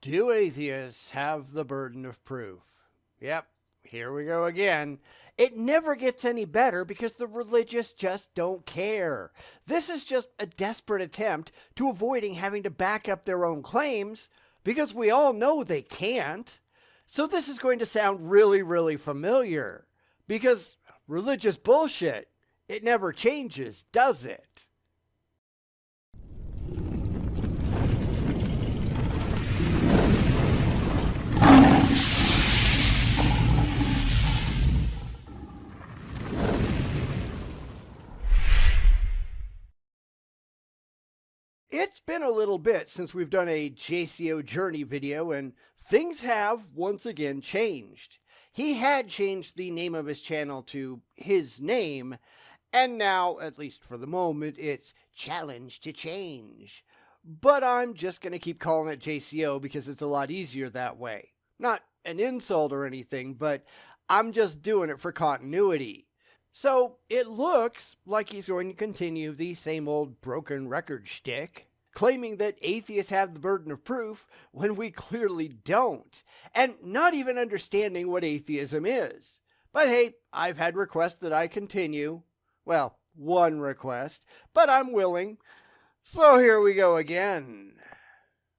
Do atheists have the burden of proof? Yep, here we go again. It never gets any better because the religious just don't care. This is just a desperate attempt to avoiding having to back up their own claims because we all know they can't. So this is going to sound really, really familiar because religious bullshit, it never changes, does it? It's been a little bit since we've done a JCO journey video, and things have once again changed. He had changed the name of his channel to his name, and now, at least for the moment, it's Challenge to Change. But I'm just going to keep calling it JCO because it's a lot easier that way. Not an insult or anything, but I'm just doing it for continuity. So it looks like he's going to continue the same old broken record shtick, claiming that atheists have the burden of proof when we clearly don't, and not even understanding what atheism is. But hey, I've had requests that I continue. Well, one request, but I'm willing. So here we go again.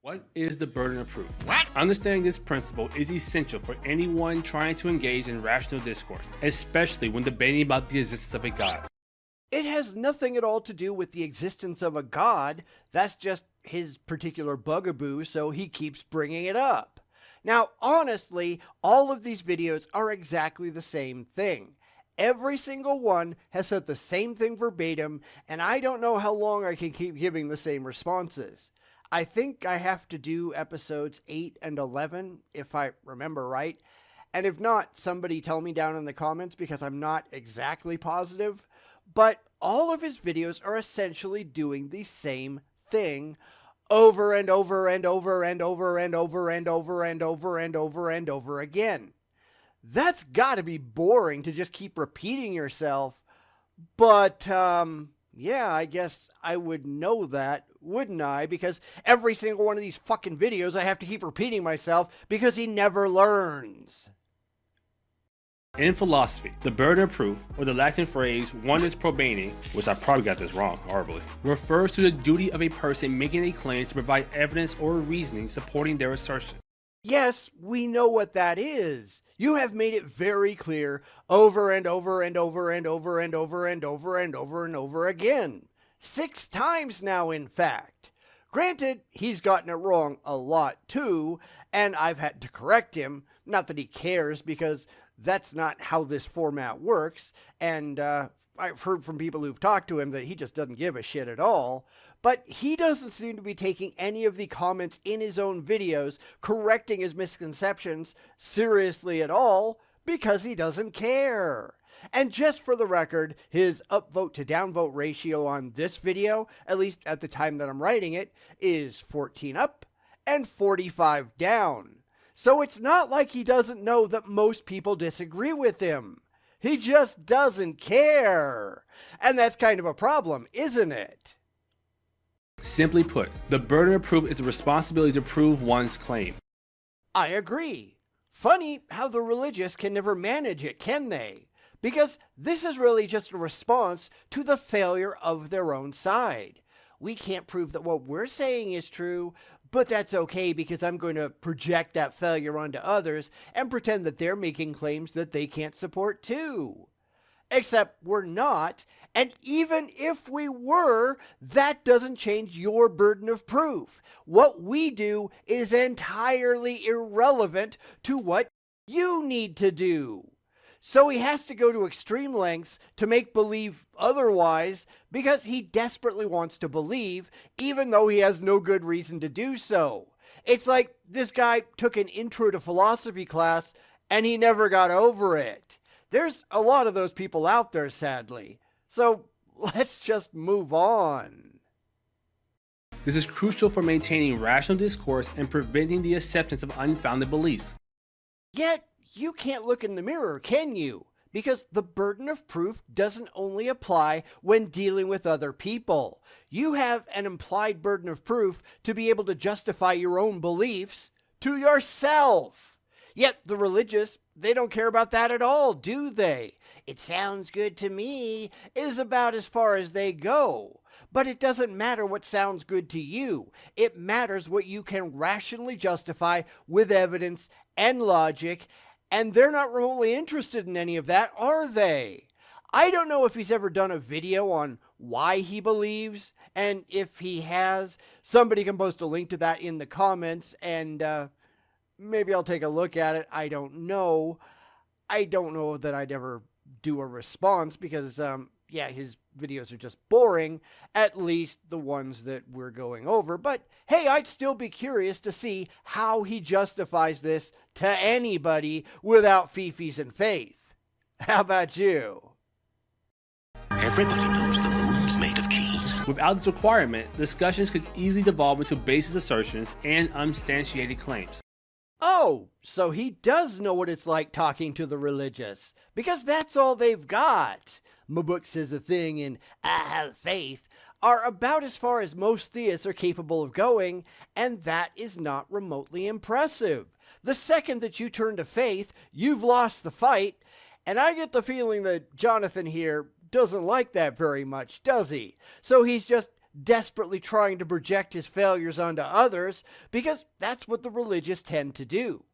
What is the burden of proof? What? Understanding this principle is essential for anyone trying to engage in rational discourse, especially when debating about the existence of a God. It has nothing at all to do with the existence of a God. That's just his particular bugaboo, so he keeps bringing it up. Now, honestly, all of these videos are exactly the same thing. Every single one has said the same thing verbatim, and I don't know how long I can keep giving the same responses. I think I have to do episodes 8 and 11, if I remember right. And if not, somebody tell me down in the comments because I'm not exactly positive. But all of his videos are essentially doing the same thing over and over and over and over and over and over and over and over and over again. That's gotta be boring to just keep repeating yourself. But, yeah, I guess I would know that, wouldn't I? Because every single one of these fucking videos I have to keep repeating myself because he never learns. In philosophy, the burden of proof, or the Latin phrase onus probating, which I probably got this wrong horribly, refers to the duty of a person making a claim to provide evidence or reasoning supporting their assertion. Yes, we know what that is. You have made it very clear over and over and over and over and over and over and over and over again. 6 times now, in fact. Granted, he's gotten it wrong a lot too, and I've had to correct him. Not that he cares, because that's not how this format works, and I've heard from people who've talked to him that he just doesn't give a shit at all. But he doesn't seem to be taking any of the comments in his own videos, correcting his misconceptions seriously at all, because he doesn't care. And just for the record, his upvote to downvote ratio on this video, at least at the time that I'm writing it, is 14 up and 45 down. So it's not like he doesn't know that most people disagree with him. He just doesn't care. And that's kind of a problem, isn't it? Simply put, the burden of proof is the responsibility to prove one's claim. I agree. Funny how the religious can never manage it, can they? Because this is really just a response to the failure of their own side. We can't prove that what we're saying is true, but that's okay because I'm going to project that failure onto others and pretend that they're making claims that they can't support too. Except we're not, and even if we were, that doesn't change your burden of proof. What we do is entirely irrelevant to what you need to do. So he has to go to extreme lengths to make believe otherwise because he desperately wants to believe, even though he has no good reason to do so. It's like this guy took an intro to philosophy class and he never got over it. There's a lot of those people out there, sadly. So let's just move on. This is crucial for maintaining rational discourse and preventing the acceptance of unfounded beliefs. Yet, you can't look in the mirror, can you? Because the burden of proof doesn't only apply when dealing with other people. You have an implied burden of proof to be able to justify your own beliefs to yourself. Yet the religious, they don't care about that at all, do they? It sounds good to me is about as far as they go. But it doesn't matter what sounds good to you. It matters what you can rationally justify with evidence and logic, and they're not remotely interested in any of that, are they? I don't know if he's ever done a video on why he believes, and if he has, somebody can post a link to that in the comments, and maybe I'll take a look at it. I don't know. I don't know that I'd ever do a response because, yeah, his videos are just boring, at least the ones that we're going over. But hey, I'd still be curious to see how he justifies this to anybody without fifis and faith. How about you? Everybody knows the moon's made of cheese. Without this requirement, discussions could easily devolve into baseless assertions and unsubstantiated claims. Oh, so he does know what it's like talking to the religious, because that's all they've got. My book says the thing in I Have Faith are about as far as most theists are capable of going, and that is not remotely impressive. The second that you turn to faith, you've lost the fight, and I get the feeling that Jonathan here doesn't like that very much, does he? So he's just desperately trying to project his failures onto others because that's what the religious tend to do.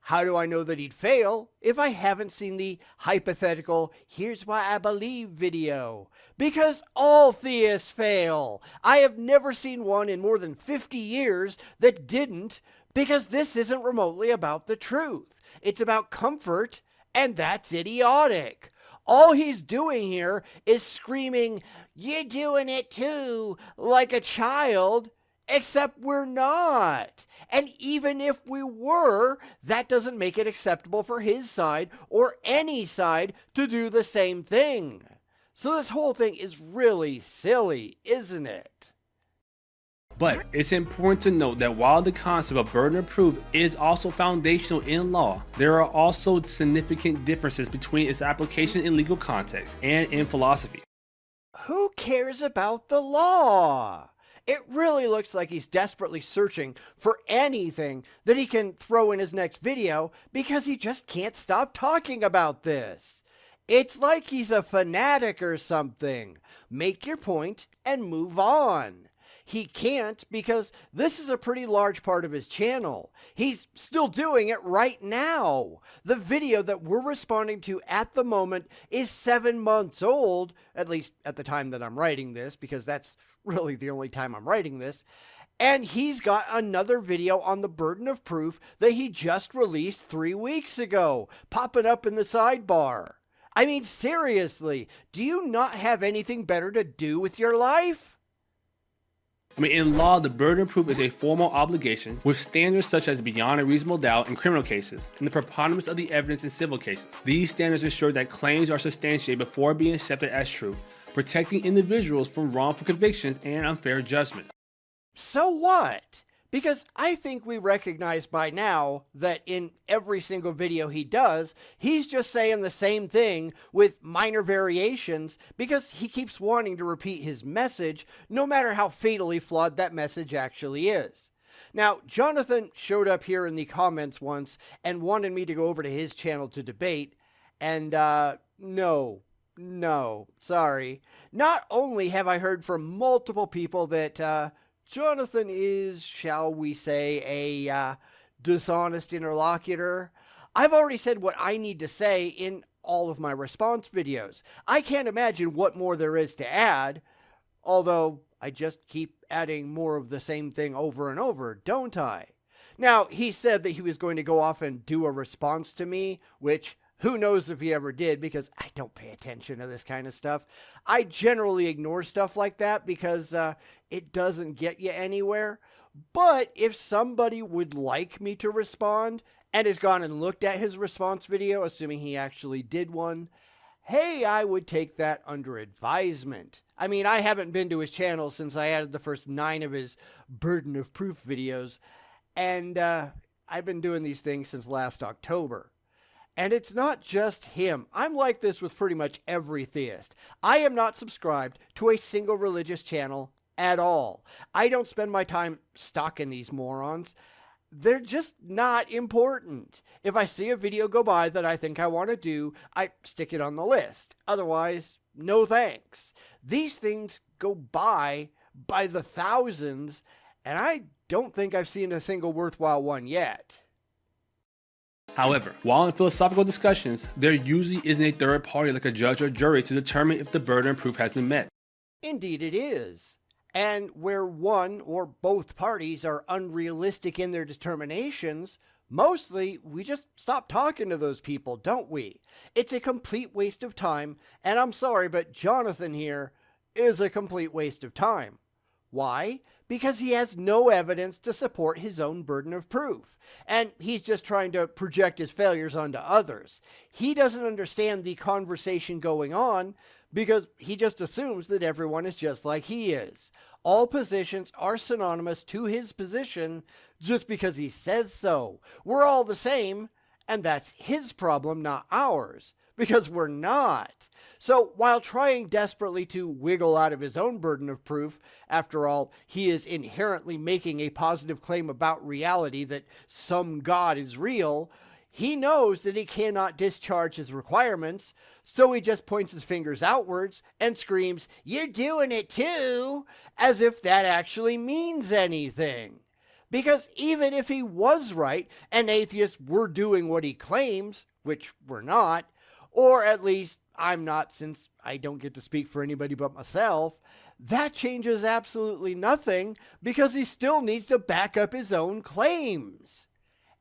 How do I know that he'd fail if I haven't seen the hypothetical "here's why I believe" video? Because all theists fail. I have never seen one in more than 50 years that didn't, because this isn't remotely about the truth. It's about comfort, and that's idiotic. All he's doing here is screaming, "You're doing it too," like a child, except we're not. And even if we were, that doesn't make it acceptable for his side or any side to do the same thing. So this whole thing is really silly, isn't it? But it's important to note that while the concept of burden of proof is also foundational in law, there are also significant differences between its application in legal context and in philosophy. Who cares about the law? It really looks like he's desperately searching for anything that he can throw in his next video because he just can't stop talking about this. It's like he's a fanatic or something. Make your point and move on. He can't because this is a pretty large part of his channel. He's still doing it right now. The video that we're responding to at the moment is 7 months old, at least at the time that I'm writing this, because that's really the only time I'm writing this. And he's got another video on the burden of proof that he just released 3 weeks ago, popping up in the sidebar. I mean, seriously, do you not have anything better to do with your life? In law, the burden of proof is a formal obligation with standards such as beyond a reasonable doubt in criminal cases and the preponderance of the evidence in civil cases. These standards ensure that claims are substantiated before being accepted as true, protecting individuals from wrongful convictions and unfair judgment. So what? Because I think we recognize by now that in every single video he does, he's just saying the same thing with minor variations because he keeps wanting to repeat his message, no matter how fatally flawed that message actually is. Now, Jonathan showed up here in the comments once and wanted me to go over to his channel to debate, and no, sorry. Not only have I heard from multiple people that Jonathan is, shall we say, a dishonest interlocutor, I've already said what I need to say in all of my response videos. I can't imagine what more there is to add, although I just keep adding more of the same thing over and over, don't I? Now, he said that he was going to go off and do a response to me, which who knows if he ever did, because I don't pay attention to this kind of stuff. I generally ignore stuff like that because it doesn't get you anywhere. But if somebody would like me to respond and has gone and looked at his response video, assuming he actually did one, hey, I would take that under advisement. I mean, I haven't been to his channel since I added the first 9 of his burden of proof videos, and I've been doing these things since last October. And it's not just him. I'm like this with pretty much every theist. I am not subscribed to a single religious channel at all. I don't spend my time stalking these morons. they're just not important. If I see a video go by that I think I want to do, I stick it on the list. Otherwise, no thanks. These things go by the thousands, and I don't think I've seen a single worthwhile one yet. However, while in philosophical discussions, there usually isn't a third party like a judge or jury to determine if the burden of proof has been met. Indeed it is. And where one or both parties are unrealistic in their determinations, mostly we just stop talking to those people, don't we? It's a complete waste of time, and I'm sorry, but Jonathan here is a complete waste of time. Why? Because he has no evidence to support his own burden of proof, and he's just trying to project his failures onto others. He doesn't understand the conversation going on because he just assumes that everyone is just like he is. All positions are synonymous to his position just because he says so. We're all the same, and that's his problem, not ours, because we're not. So while trying desperately to wiggle out of his own burden of proof, after all, he is inherently making a positive claim about reality that some God is real, he knows that he cannot discharge his requirements, so he just points his fingers outwards and screams, "You're doing it too," as if that actually means anything. Because even if he was right and atheists were doing what he claims, which we're not, or at least I'm not since I don't get to speak for anybody but myself, that changes absolutely nothing because he still needs to back up his own claims.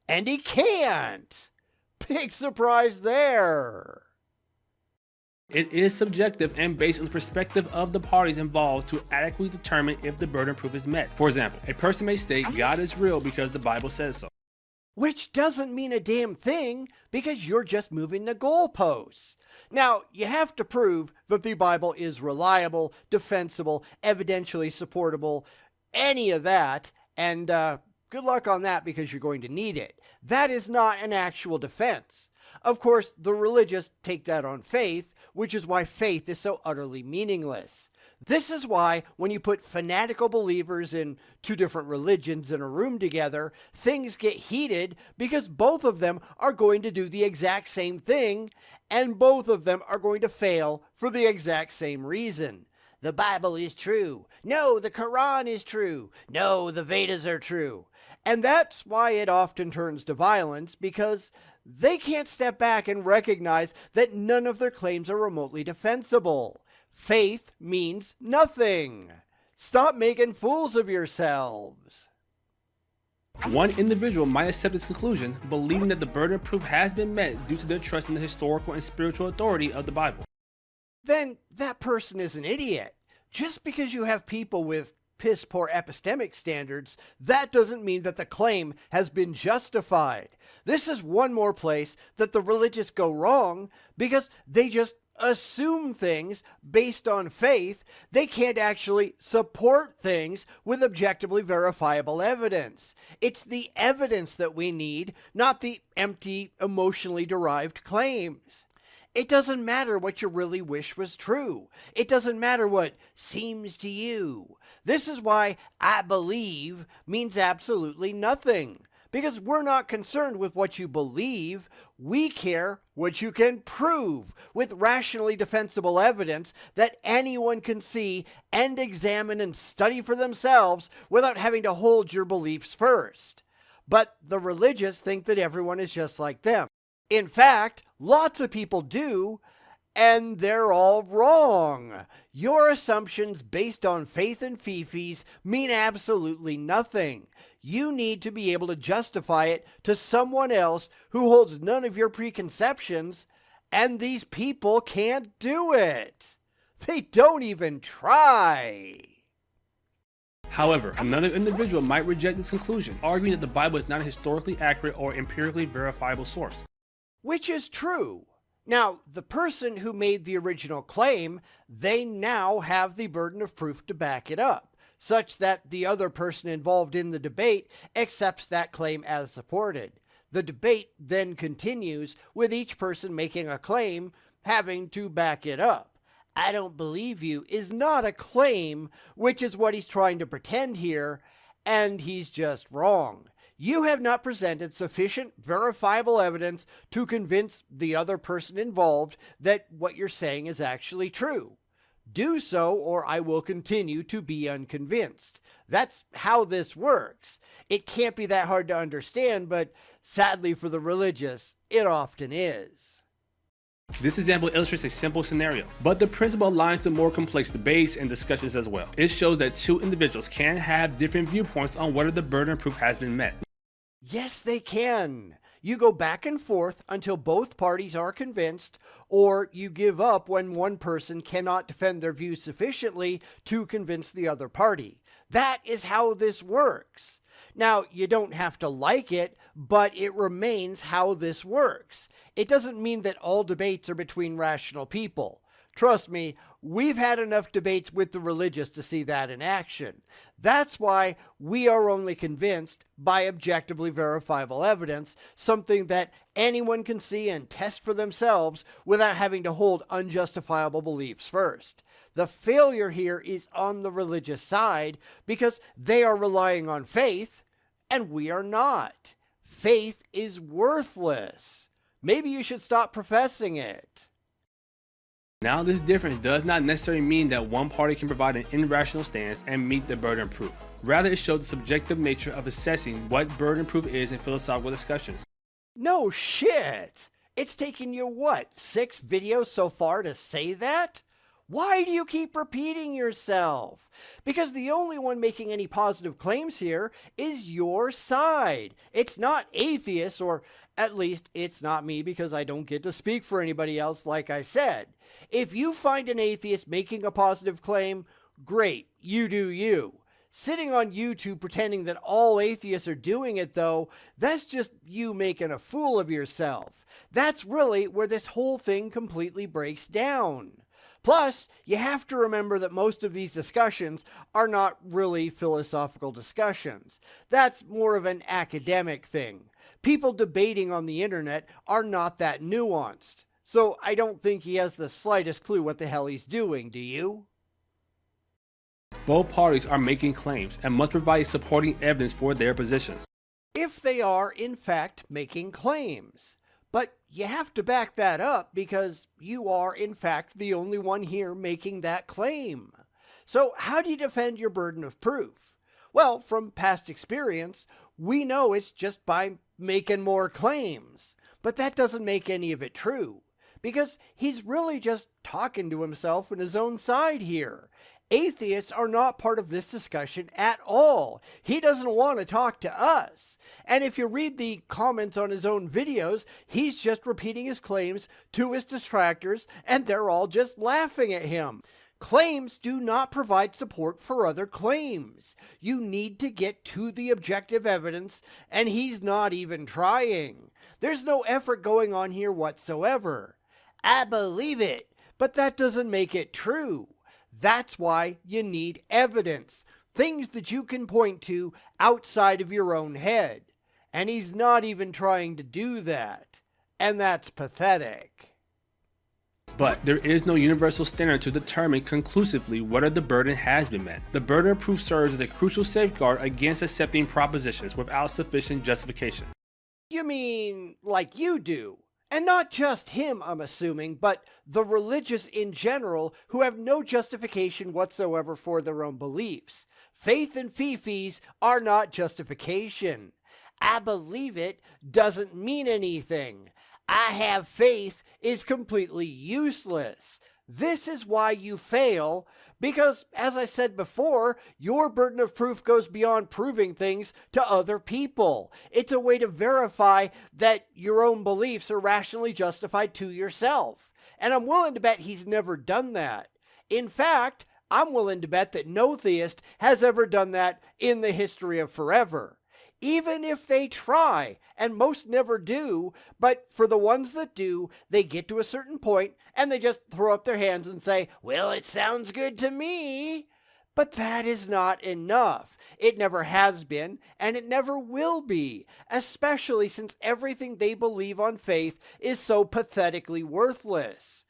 And he can't. Big surprise there. It is subjective and based on the perspective of the parties involved to adequately determine if the burden of proof is met. For example, a person may state God is real because the Bible says so. Which doesn't mean a damn thing because you're just moving the goalposts. Now, you have to prove that the Bible is reliable, defensible, evidentially supportable, any of that, and good luck on that because you're going to need it. That is not an actual defense. Of course, the religious take that on faith, which is why faith is so utterly meaningless. This is why when you put fanatical believers in two different religions in a room together, things get heated because both of them are going to do the exact same thing, and both of them are going to fail for the exact same reason. The Bible is true. No, the Quran is true. No, the Vedas are true. And that's why it often turns to violence, because they can't step back and recognize that none of their claims are remotely defensible. Faith means nothing. Stop making fools of yourselves. One individual might accept this conclusion, believing that the burden of proof has been met due to their trust in the historical and spiritual authority of the Bible. Then that person is an idiot. Just because you have people with piss-poor epistemic standards, that doesn't mean that the claim has been justified. This is one more place that the religious go wrong because they just assume things based on faith. They can't actually support things with objectively verifiable evidence. It's the evidence that we need, not the empty, emotionally derived claims. It doesn't matter what you really wish was true. It doesn't matter what seems to you. This is why I believe means absolutely nothing. Because we're not concerned with what you believe. We care what you can prove with rationally defensible evidence that anyone can see and examine and study for themselves without having to hold your beliefs first. But the religious think that everyone is just like them. In fact, lots of people do, and they're all wrong. Your assumptions based on faith and fifis mean absolutely nothing. You need to be able to justify it to someone else who holds none of your preconceptions, and these people can't do it. They don't even try. However, another individual might reject this conclusion, arguing that the Bible is not a historically accurate or empirically verifiable source. Which is true. Now, the person who made the original claim, they now have the burden of proof to back it up, such that the other person involved in the debate accepts that claim as supported. The debate then continues with each person making a claim, having to back it up. I don't believe you is not a claim, which is what he's trying to pretend here, and he's just wrong. You have not presented sufficient verifiable evidence to convince the other person involved that what you're saying is actually true. Do so, or I will continue to be unconvinced. That's how this works. It can't be that hard to understand, but sadly for the religious, it often is. This example illustrates a simple scenario, but the principle aligns to more complex debates and discussions as well. It shows that two individuals can have different viewpoints on whether the burden of proof has been met. Yes, they can. You go back and forth until both parties are convinced, or you give up when one person cannot defend their view sufficiently to convince the other party. That is how this works. Now, you don't have to like it, but it remains how this works. It doesn't mean that all debates are between rational people. Trust me, we've had enough debates with the religious to see that in action. That's why we are only convinced by objectively verifiable evidence, something that anyone can see and test for themselves without having to hold unjustifiable beliefs first. The failure here is on the religious side because they are relying on faith, and we are not. Faith is worthless. Maybe you should stop professing it. Now, this difference does not necessarily mean that one party can provide an irrational stance and meet the burden of proof. Rather, it shows the subjective nature of assessing what burden proof is in philosophical discussions. No shit! It's taken you, 6 videos so far to say that? Why do you keep repeating yourself? Because the only one making any positive claims here is your side. It's not atheists, or at least it's not me because I don't get to speak for anybody else like I said. If you find an atheist making a positive claim, great, you do you. Sitting on YouTube pretending that all atheists are doing it though, that's just you making a fool of yourself. That's really where this whole thing completely breaks down. Plus, you have to remember that most of these discussions are not really philosophical discussions. That's more of an academic thing. People debating on the internet are not that nuanced. So I don't think he has the slightest clue what the hell he's doing, do you? Both parties are making claims and must provide supporting evidence for their positions. If they are, in fact, making claims. But you have to back that up because you are, in fact, the only one here making that claim. So how do you defend your burden of proof? Well, from past experience, we know it's just by making more claims. But that doesn't make any of it true, because he's really just talking to himself and his own side here. Atheists are not part of this discussion at all. He doesn't want to talk to us. And if you read the comments on his own videos, he's just repeating his claims to his detractors, and they're all just laughing at him. Claims do not provide support for other claims. You need to get to the objective evidence, and he's not even trying. There's no effort going on here whatsoever. I believe it, but that doesn't make it true. That's why you need evidence, things that you can point to outside of your own head. And he's not even trying to do that. And that's pathetic. But there is no universal standard to determine conclusively whether the burden has been met. The burden of proof serves as a crucial safeguard against accepting propositions without sufficient justification. You mean like you do? And not just him, I'm assuming, but the religious in general who have no justification whatsoever for their own beliefs. Faith and fifis are not justification. I believe it doesn't mean anything. I have faith is completely useless. This is why you fail, because, as I said before, your burden of proof goes beyond proving things to other people. It's a way to verify that your own beliefs are rationally justified to yourself. And I'm willing to bet he's never done that. In fact, I'm willing to bet that no theist has ever done that in the history of forever. Even if they try, and most never do, but for the ones that do, they get to a certain point and they just throw up their hands and say, well, it sounds good to me. But that is not enough. It never has been, and it never will be, especially since everything they believe on faith is so pathetically worthless.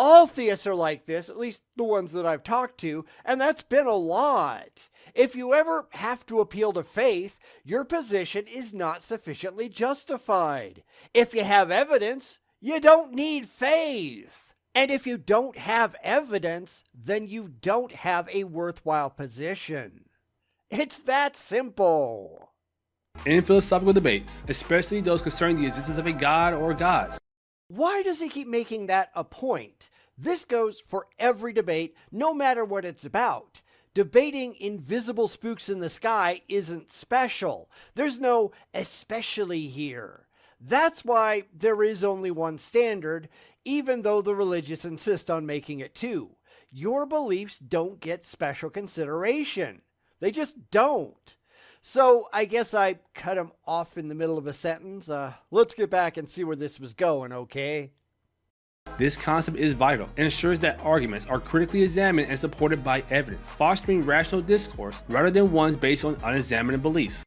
All theists are like this, at least the ones that I've talked to, and that's been a lot. If you ever have to appeal to faith, your position is not sufficiently justified. If you have evidence, you don't need faith. And if you don't have evidence, then you don't have a worthwhile position. It's that simple. In philosophical debates, especially those concerning the existence of a god or gods, Why does he keep making that a point? This goes for every debate, no matter what it's about. Debating invisible spooks in the sky isn't special. There's no especially here. That's why there is only one standard, even though the religious insist on making it two. Your beliefs don't get special consideration. They just don't. So I guess I cut him off in the middle of a sentence. Let's get back and see where this was going, okay? this concept is vital and ensures that arguments are critically examined and supported by evidence, fostering rational discourse rather than ones based on unexamined beliefs.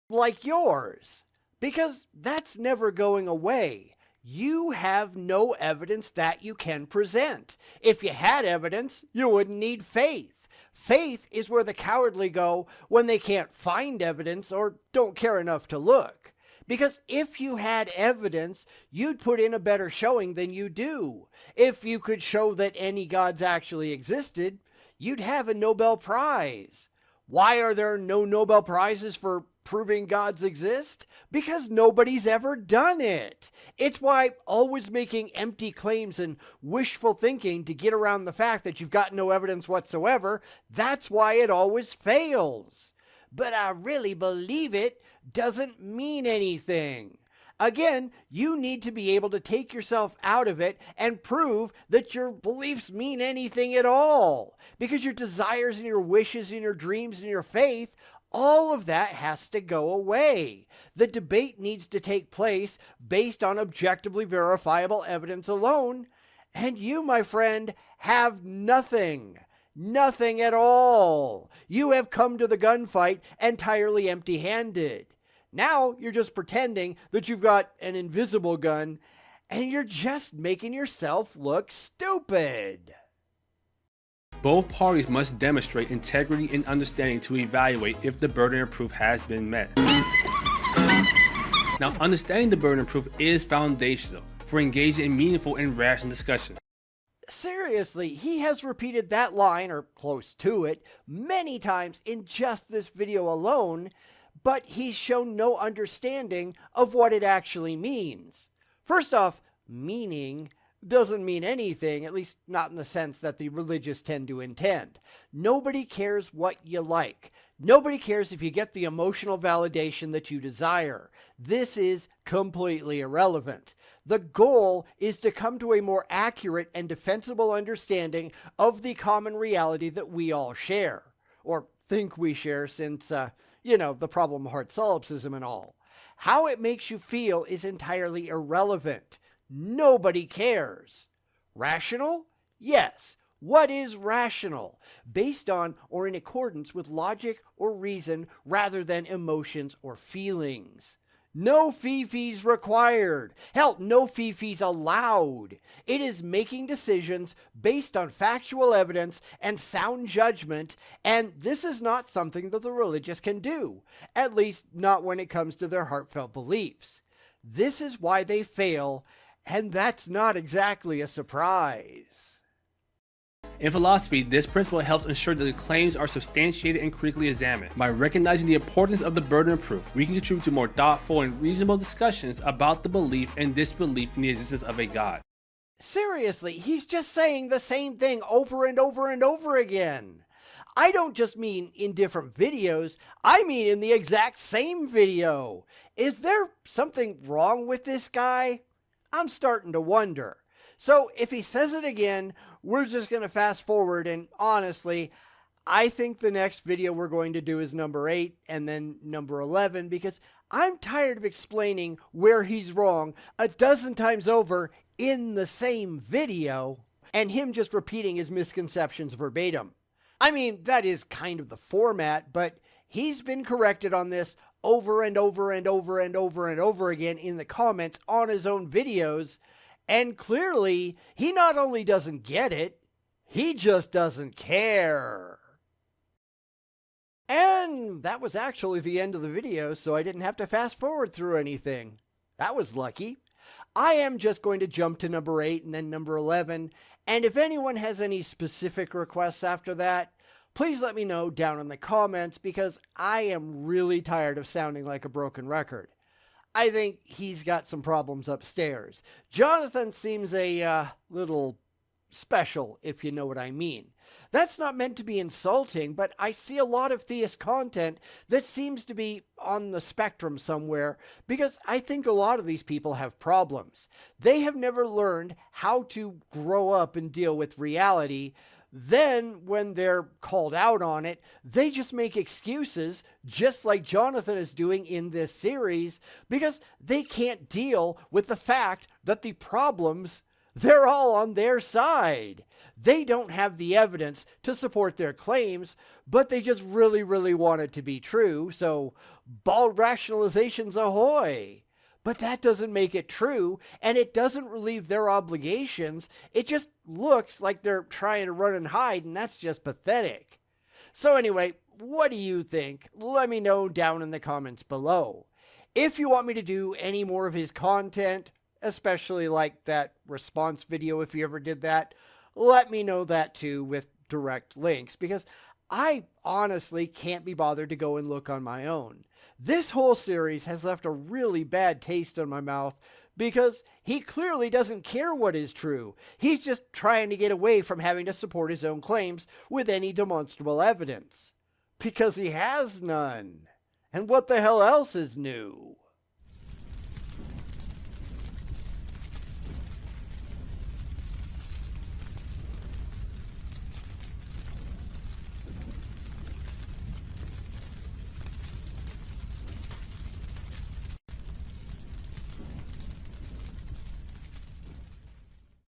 Like yours. Because that's never going away. You have no evidence that you can present. If you had evidence, you wouldn't need faith. Faith is where the cowardly go when they can't find evidence or don't care enough to look. Because if you had evidence, you'd put in a better showing than you do. If you could show that any gods actually existed, you'd have a Nobel Prize. Why are there no Nobel Prizes for proving gods exist? Because nobody's ever done it. It's why always making empty claims and wishful thinking to get around the fact that you've got no evidence whatsoever, that's why it always fails. But I really believe it doesn't mean anything. Again, you need to be able to take yourself out of it and prove that your beliefs mean anything at all. Because your desires and your wishes and your dreams and your faith, all of that has to go away. The debate needs to take place based on objectively verifiable evidence alone. And you, my friend, have nothing. Nothing at all. You have come to the gunfight entirely empty-handed. Now you're just pretending that you've got an invisible gun, and you're just making yourself look stupid. Both parties must demonstrate integrity and understanding to evaluate if the burden of proof has been met. Now, understanding the burden of proof is foundational for engaging in meaningful and rational discussions. Seriously, he has repeated that line, or close to it, many times in just this video alone, but he's shown no understanding of what it actually means. First off, meaning doesn't mean anything, at least not in the sense that the religious tend to intend. Nobody cares what you like. Nobody cares if you get the emotional validation that you desire. This is completely irrelevant. The goal is to come to a more accurate and defensible understanding of the common reality that we all share, or think we share since, the problem of heart solipsism and all. How it makes you feel is entirely irrelevant. Nobody cares. Rational? Yes. What is rational? Based on or in accordance with logic or reason rather than emotions or feelings. No fee-fees required. Hell, no fee-fees allowed. It is making decisions based on factual evidence and sound judgment, and this is not something that the religious can do, at least not when it comes to their heartfelt beliefs. This is why they fail, and that's not exactly a surprise. In philosophy, this principle helps ensure that the claims are substantiated and critically examined. By recognizing the importance of the burden of proof, we can contribute to more thoughtful and reasonable discussions about the belief and disbelief in the existence of a God. Seriously, he's just saying the same thing over and over and over again. I don't just mean in different videos, I mean in the exact same video. Is there something wrong with this guy? I'm starting to wonder. So if he says it again, we're just going to fast forward, and honestly, I think the next video we're going to do is number 8 and then number 11, because I'm tired of explaining where he's wrong a dozen times over in the same video, and him just repeating his misconceptions verbatim. I mean, that is kind of the format, but he's been corrected on this over and over and over and over and over again in the comments on his own videos, And clearly, he not only doesn't get it, he just doesn't care. And that was actually the end of the video, so I didn't have to fast forward through anything. That was lucky. I am just going to jump to number 8 and then number 11, and if anyone has any specific requests after that, please let me know down in the comments, because I am really tired of sounding like a broken record. I think he's got some problems upstairs. Jonathan seems a little special, if you know what I mean. That's not meant to be insulting, but I see a lot of theist content that seems to be on the spectrum somewhere, because I think a lot of these people have problems. They have never learned how to grow up and deal with reality. Then, when they're called out on it, they just make excuses, just like Jonathan is doing in this series, because they can't deal with the fact that the problems, they're all on their side. They don't have the evidence to support their claims, but they just really, really want it to be true, so bald rationalizations ahoy. But that doesn't make it true, and it doesn't relieve their obligations. It just looks like they're trying to run and hide, and that's just pathetic. So anyway, what do you think? Let me know down in the comments below. If you want me to do any more of his content, especially like that response video if you ever did that, let me know that too with direct links, because I honestly can't be bothered to go and look on my own. This whole series has left a really bad taste in my mouth, because he clearly doesn't care what is true. He's just trying to get away from having to support his own claims with any demonstrable evidence. Because he has none. And what the hell else is new?